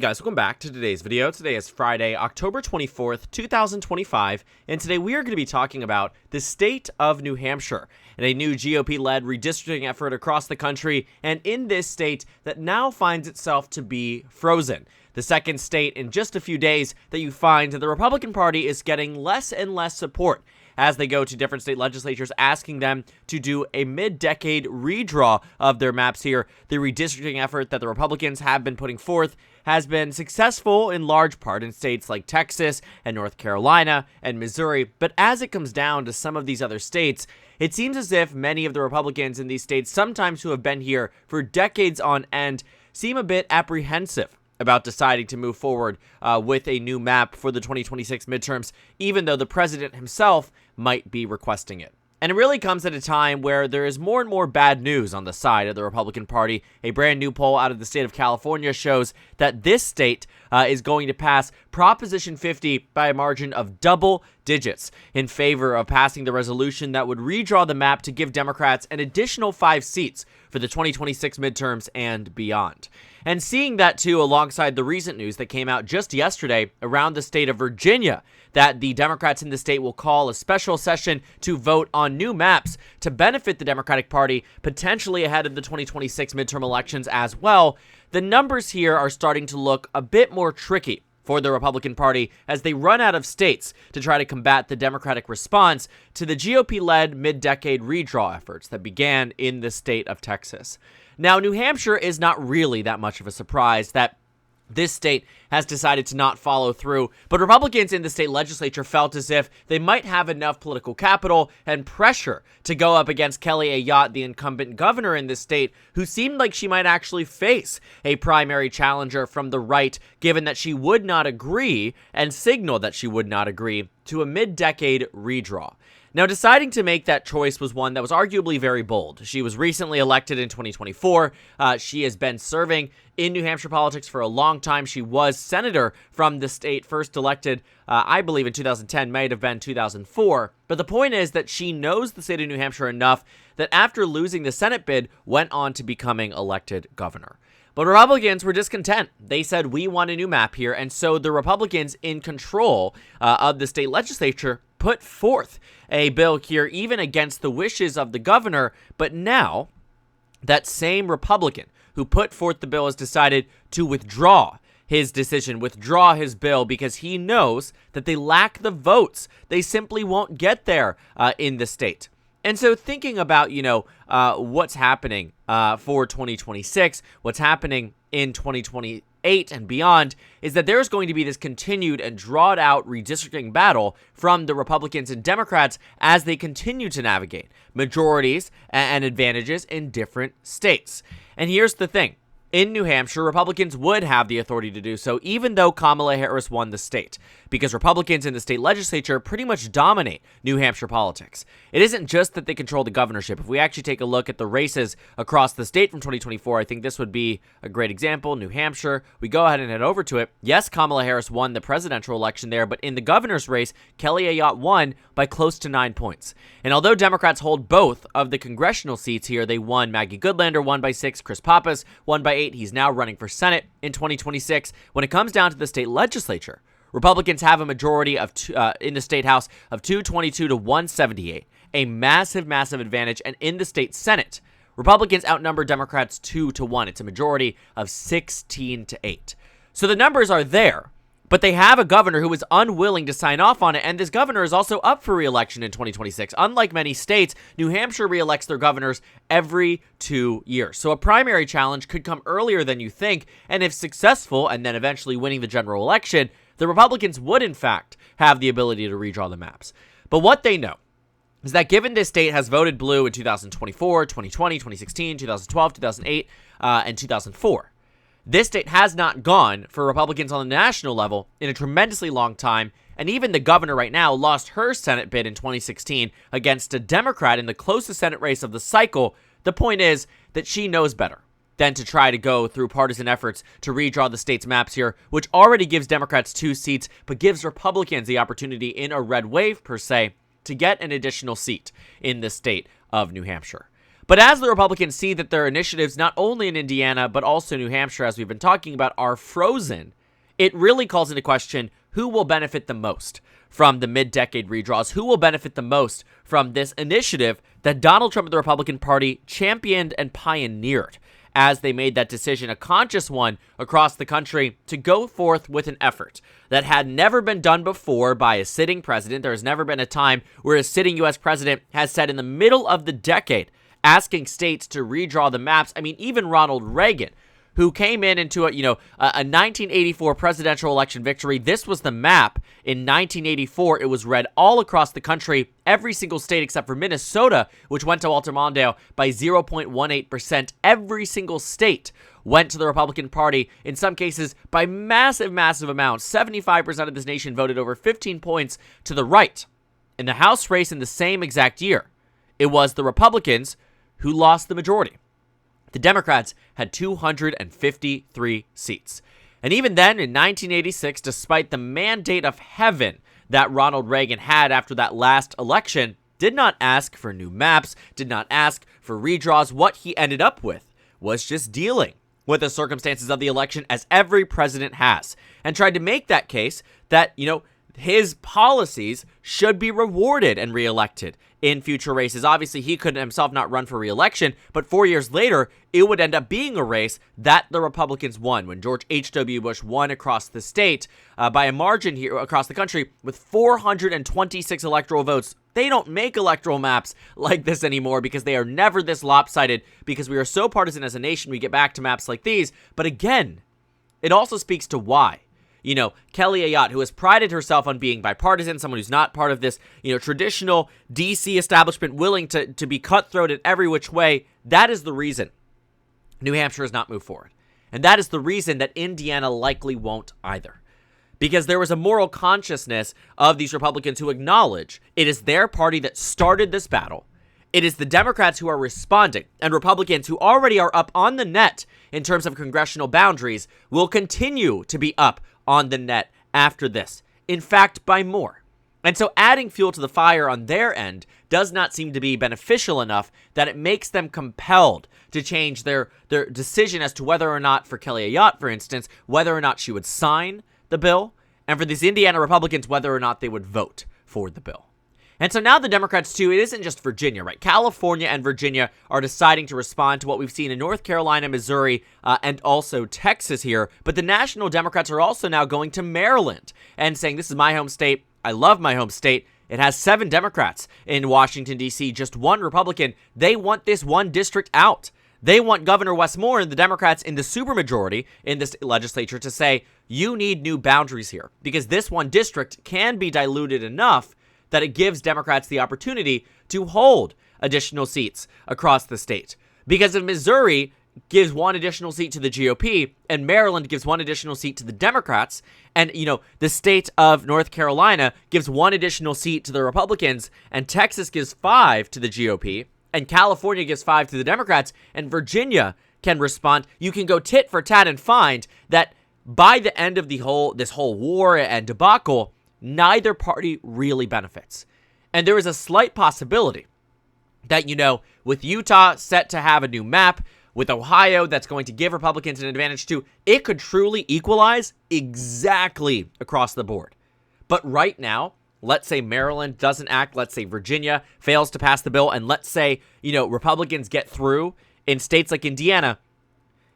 Hey guys, welcome back to today's video. Today is Friday, October 24th, 2025, and today we are going to be talking about the state of New Hampshire and a new GOP-led redistricting effort across the country, and in this state that now finds itself to be frozen. The second state in just a few days that you find that the Republican Party is getting less and less support as they go to different state legislatures asking them to do a mid-decade redraw of their maps here. The redistricting effort that the Republicans have been putting forth has been successful in large part in states like Texas and North Carolina and Missouri, but as it comes down to some of these other states, it seems as if many of the Republicans in these states, sometimes who have been here for decades on end, seem a bit apprehensive about deciding to move forward with a new map for the 2026 midterms, even though the president himself might be requesting it. And it really comes at a time where there is more and more bad news on the side of the Republican Party. A brand new poll out of the state of California shows that this state is going to pass Proposition 50 by a margin of double digits in favor of passing the resolution that would redraw the map to give Democrats an additional 5 seats for the 2026 midterms and beyond. And seeing that too alongside the recent news that came out just yesterday around the state of Virginia, that the Democrats in the state will call a special session to vote on new maps to benefit the Democratic Party, potentially ahead of the 2026 midterm elections as well, the numbers here are starting to look a bit more tricky for the Republican Party as they run out of states to try to combat the Democratic response to the GOP-led mid-decade redraw efforts that began in the state of Texas. Now, New Hampshire is not really that much of a surprise that this state has decided to not follow through, but Republicans in the state legislature felt as if they might have enough political capital and pressure to go up against Kelly Ayotte, the incumbent governor in this state, who seemed like she might actually face a primary challenger from the right, given that she would not agree and signaled that she would not agree to a mid-decade redraw. Now, deciding to make that choice was one that was arguably very bold. She was recently elected in 2024. She has been serving in New Hampshire politics for a long time. She was senator from the state, first elected, I believe in 2010, might have been 2004. But the point is that she knows the state of New Hampshire enough that after losing the Senate bid, went on to becoming elected governor. But Republicans were discontent. They said, we want a new map here. And so the Republicans in control of the state legislature put forth a bill here, even against the wishes of the governor. But now, that same Republican who put forth the bill has decided to withdraw his decision, withdraw his bill, because he knows that they lack the votes. They simply won't get there in the state. And so thinking about, what's happening for 2026, what's happening in 2028 and beyond, is that there's going to be this continued and drawn out redistricting battle from the Republicans and Democrats as they continue to navigate majorities and advantages in different states. And here's the thing. In New Hampshire, Republicans would have the authority to do so, even though Kamala Harris won the state, because Republicans in the state legislature pretty much dominate New Hampshire politics. It isn't just that they control the governorship. If we actually take a look at the races across the state from 2024, I think this would be a great example. New Hampshire, we go ahead and head over to it. Yes, Kamala Harris won the presidential election there, but in the governor's race, Kelly Ayotte won by close to 9 points. And although Democrats hold both of the congressional seats here, they won. Maggie Goodlander won by 6, Chris Pappas won by 8. He's now running for Senate in 2026. When it comes down to the state legislature, Republicans have a majority of in the state house of 222 to 178, a massive, massive advantage. And in the state Senate, Republicans outnumber Democrats 2 to 1. It's a majority of 16 to 8. So the numbers are there, but they have a governor who is unwilling to sign off on it, and this governor is also up for re-election in 2026. Unlike many states, New Hampshire re-elects their governors every 2 years. So a primary challenge could come earlier than you think, and if successful, and then eventually winning the general election, the Republicans would, in fact, have the ability to redraw the maps. But what they know is that given this state has voted blue in 2024, 2020, 2016, 2012, 2008, and 2004, this state has not gone for Republicans on the national level in a tremendously long time, and even the governor right now lost her Senate bid in 2016 against a Democrat in the closest Senate race of the cycle. The point is that she knows better than to try to go through partisan efforts to redraw the state's maps here, which already gives Democrats 2 seats, but gives Republicans the opportunity in a red wave, per se, to get an additional seat in the state of New Hampshire. But as the Republicans see that their initiatives, not only in Indiana, but also New Hampshire, as we've been talking about, are frozen, it really calls into question who will benefit the most from the mid-decade redraws, who will benefit the most from this initiative that Donald Trump and the Republican Party championed and pioneered as they made that decision, a conscious one across the country, to go forth with an effort that had never been done before by a sitting president. There has never been a time where a sitting U.S. president has said in the middle of the decade, asking states to redraw the maps. I mean, even Ronald Reagan, who came into a 1984 presidential election victory. This was the map in 1984. It was read all across the country, every single state except for Minnesota, which went to Walter Mondale by 0.18%. Every single state went to the Republican Party, in some cases by massive, massive amounts. 75% of this nation voted over 15 points to the right. In the House race in the same exact year, it was the Republicans who lost the majority. The Democrats had 253 seats. And even then, in 1986, despite the mandate of heaven that Ronald Reagan had after that last election, did not ask for new maps, did not ask for redraws. What he ended up with was just dealing with the circumstances of the election, as every president has, and tried to make that case that, his policies should be rewarded and reelected in future races. Obviously, he could himself not run for reelection, but 4 years later, it would end up being a race that the Republicans won when George H.W. Bush won across the state by a margin here across the country with 426 electoral votes. They don't make electoral maps like this anymore because they are never this lopsided, because we are so partisan as a nation. We get back to maps like these. But again, it also speaks to why. Kelly Ayotte, who has prided herself on being bipartisan, someone who's not part of this, traditional DC establishment, willing to be cutthroat in every which way, that is the reason New Hampshire has not moved forward. And that is the reason that Indiana likely won't either. Because there was a moral consciousness of these Republicans who acknowledge it is their party that started this battle. It is the Democrats who are responding, and Republicans who already are up on the net in terms of congressional boundaries will continue to be up on the net after this. In fact, by more. And so adding fuel to the fire on their end does not seem to be beneficial enough that it makes them compelled to change their decision as to whether or not, for Kelly Ayotte, for instance, whether or not she would sign the bill, and for these Indiana Republicans, whether or not they would vote for the bill. And so now the Democrats, too, it isn't just Virginia, right? California and Virginia are deciding to respond to what we've seen in North Carolina, Missouri, and also Texas here. But the national Democrats are also now going to Maryland and saying, this is my home state. I love my home state. It has 7 Democrats in Washington, D.C., just 1 Republican. They want this one district out. They want Governor Wes Moore and the Democrats in the supermajority in this legislature to say, you need new boundaries here, because this one district can be diluted enough that it gives Democrats the opportunity to hold additional seats across the state. Because if Missouri gives 1 additional seat to the GOP, and Maryland gives 1 additional seat to the Democrats, and, the state of North Carolina gives 1 additional seat to the Republicans, and Texas gives 5 to the GOP, and California gives 5 to the Democrats, and Virginia can respond, you can go tit for tat and find that by the end of this whole war and debacle, neither party really benefits. And there is a slight possibility that, with Utah set to have a new map, with Ohio that's going to give Republicans an advantage too, it could truly equalize exactly across the board. But right now, let's say Maryland doesn't act, let's say Virginia fails to pass the bill, and let's say, Republicans get through in states like Indiana,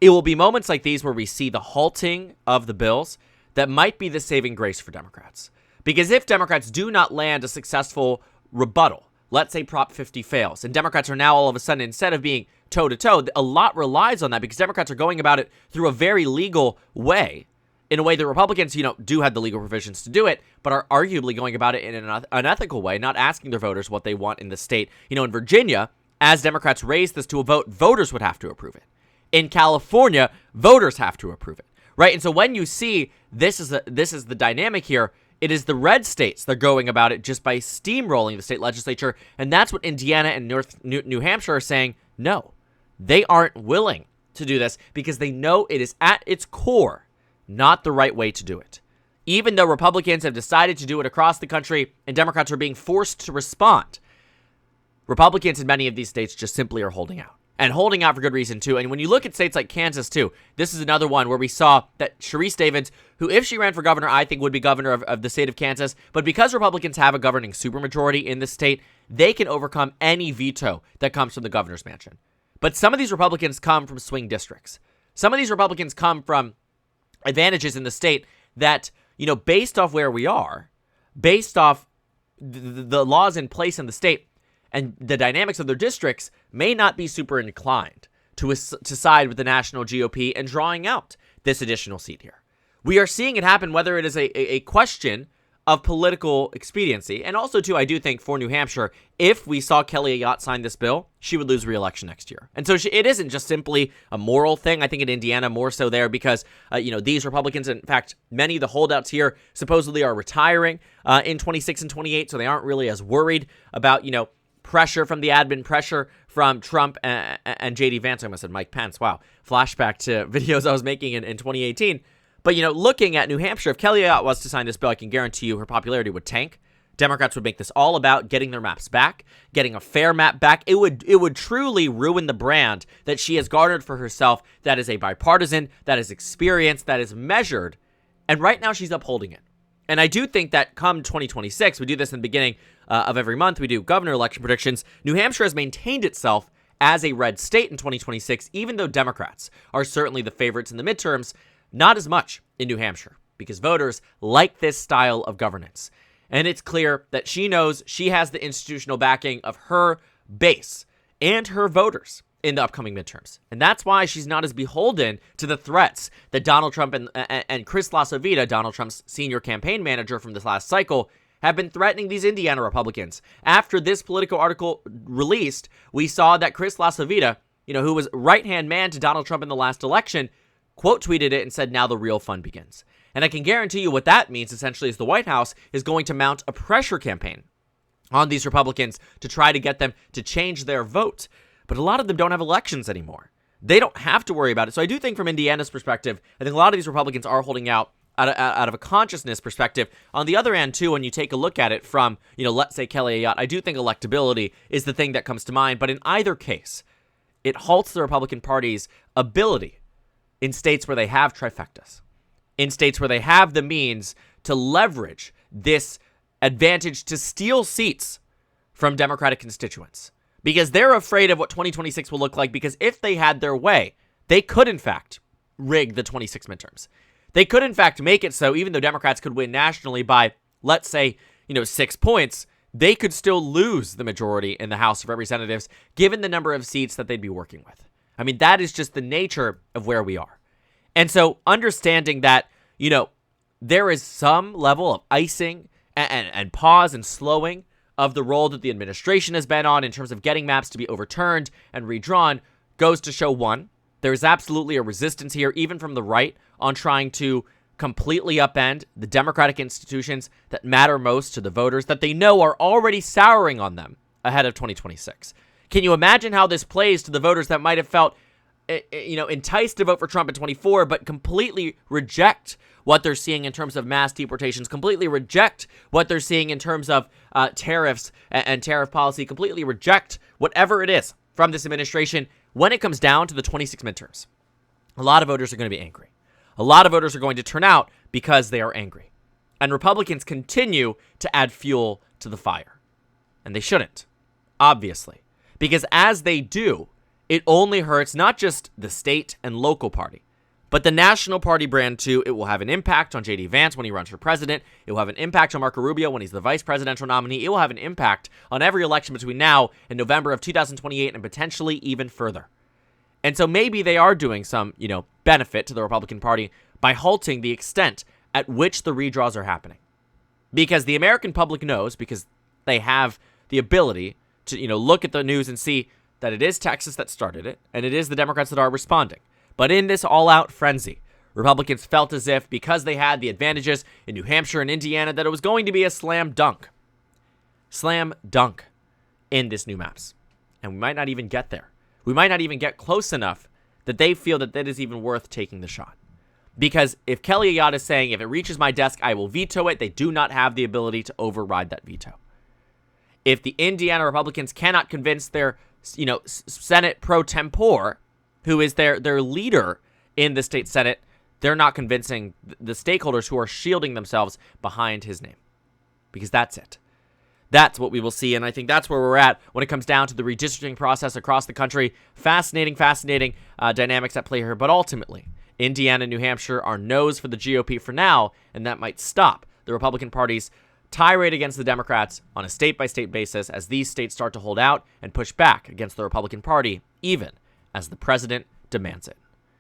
it will be moments like these where we see the halting of the bills that might be the saving grace for Democrats. Because if Democrats do not land a successful rebuttal, let's say Prop 50 fails, and Democrats are now all of a sudden, instead of being toe-to-toe, a lot relies on that because Democrats are going about it through a very legal way, in a way that Republicans, do have the legal provisions to do it, but are arguably going about it in an unethical way, not asking their voters what they want in the state. In Virginia, as Democrats raise this to a vote, voters would have to approve it. In California, voters have to approve it, right? And so when you see this is the dynamic here, it is the red states that are going about it just by steamrolling the state legislature, and that's what Indiana and New Hampshire are saying, no, they aren't willing to do this because they know it is at its core not the right way to do it. Even though Republicans have decided to do it across the country and Democrats are being forced to respond, Republicans in many of these states just simply are holding out. And holding out for good reason, too. And when you look at states like Kansas, too, this is another one where we saw that Sharice Davids, who, if she ran for governor, I think would be governor of the state of Kansas. But because Republicans have a governing supermajority in the state, they can overcome any veto that comes from the governor's mansion. But some of these Republicans come from swing districts. Some of these Republicans come from advantages in the state that, based off where we are, based off the laws in place in the state, and the dynamics of their districts may not be super inclined to side with the national GOP and drawing out this additional seat here. We are seeing it happen, whether it is a question of political expediency. And also, too, I do think for New Hampshire, if we saw Kelly Ayotte sign this bill, she would lose re-election next year. And so it isn't just simply a moral thing. I think in Indiana more so there because, these Republicans, in fact, many of the holdouts here supposedly are retiring in 26 and 28, so they aren't really as worried about, pressure from the admin, pressure from Trump and J.D. Vance. I almost said Mike Pence. Wow. Flashback to videos I was making in 2018. But, looking at New Hampshire, if Kelly Ayotte was to sign this bill, I can guarantee you her popularity would tank. Democrats would make this all about getting their maps back, getting a fair map back. It would truly ruin the brand that she has garnered for herself that is a bipartisan, that is experienced, that is measured. And right now she's upholding it. And I do think that come 2026, we do this in the beginning of every month, we do governor election predictions. New Hampshire has maintained itself as a red state in 2026, even though Democrats are certainly the favorites in the midterms. Not as much in New Hampshire because voters like this style of governance. And it's clear that she knows she has the institutional backing of her base and her voters in the upcoming midterms. And that's why she's not as beholden to the threats that Donald Trump and Chris LaSavita, Donald Trump's senior campaign manager from this last cycle, have been threatening these Indiana Republicans. After this Politico article released, we saw that Chris LaSavita, who was right-hand man to Donald Trump in the last election, quote tweeted it and said, now the real fun begins. And I can guarantee you what that means essentially is the White House is going to mount a pressure campaign on these Republicans to try to get them to change their vote. But a lot of them don't have elections anymore. They don't have to worry about it. So I do think from Indiana's perspective, I think a lot of these Republicans are holding out of a consciousness perspective. On the other end, too, when you take a look at it from, let's say Kelly Ayotte, I do think electability is the thing that comes to mind. But in either case, it halts the Republican Party's ability in states where they have trifectas, in states where they have the means to leverage this advantage to steal seats from Democratic constituents. Because they're afraid of what 2026 will look like, because if they had their way, they could, in fact, rig the 26 midterms. They could, in fact, make it so even though Democrats could win nationally by, let's say, 6 points, they could still lose the majority in the House of Representatives, given the number of seats that they'd be working with. I mean, that is just the nature of where we are. And so understanding that, there is some level of icing and pause and slowing of the role that the administration has been on in terms of getting maps to be overturned and redrawn goes to show, one, there is absolutely a resistance here, even from the right, on trying to completely upend the democratic institutions that matter most to the voters that they know are already souring on them ahead of 2026. Can you imagine how this plays to the voters that might have felt, enticed to vote for Trump in 24, but completely reject what they're seeing in terms of mass deportations, completely reject what they're seeing in terms of tariffs and tariff policy, completely reject whatever it is from this administration when it comes down to the 26 midterms? A lot of voters are going to be angry. A lot of voters are going to turn out because they are angry. And Republicans continue to add fuel to the fire. And they shouldn't, obviously. Because as they do, it only hurts not just the state and local party, but the national party brand too. It will have an impact on J.D. Vance when he runs for president. It will have an impact on Marco Rubio when he's the vice presidential nominee. It will have an impact on every election between now and November of 2028 and potentially even further. And so maybe they are doing some, benefit to the Republican Party by halting the extent at which the redraws are happening. Because the American public knows, because they have the ability to, look at the news and see that it is Texas that started it, and it is the Democrats that are responding. But in this all-out frenzy, Republicans felt as if, because they had the advantages in New Hampshire and Indiana, that it was going to be a slam dunk. Slam dunk in this new maps. And we might not even get there. We might not even get close enough that they feel that that is even worth taking the shot. Because if Kelly Ayotte is saying, if it reaches my desk, I will veto it, they do not have the ability to override that veto. if the Indiana Republicans cannot convince their, Senate pro tempore, who is their leader in the state Senate, they're not convincing the stakeholders who are shielding themselves behind his name. Because that's it. That's what we will see, and I think that's where we're at when it comes down to the redistricting process across the country. Fascinating dynamics at play here, but ultimately, Indiana and New Hampshire are no's for the GOP for now, and that might stop the Republican Party's tirade against the Democrats on a state-by-state basis as these states start to hold out and push back against the Republican Party, even as the president demands it.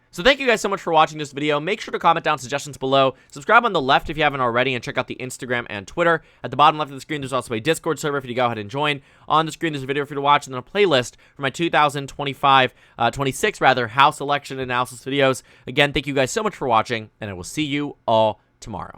So thank you guys so much for watching this video. Make sure to comment down suggestions below. Subscribe on the left if you haven't already, and check out the Instagram and Twitter. At the bottom left of the screen, there's also a Discord server for you to go ahead and join. On the screen, there's a video for you to watch, and then a playlist for my 26 House election analysis videos. Again, thank you guys so much for watching, and I will see you all tomorrow.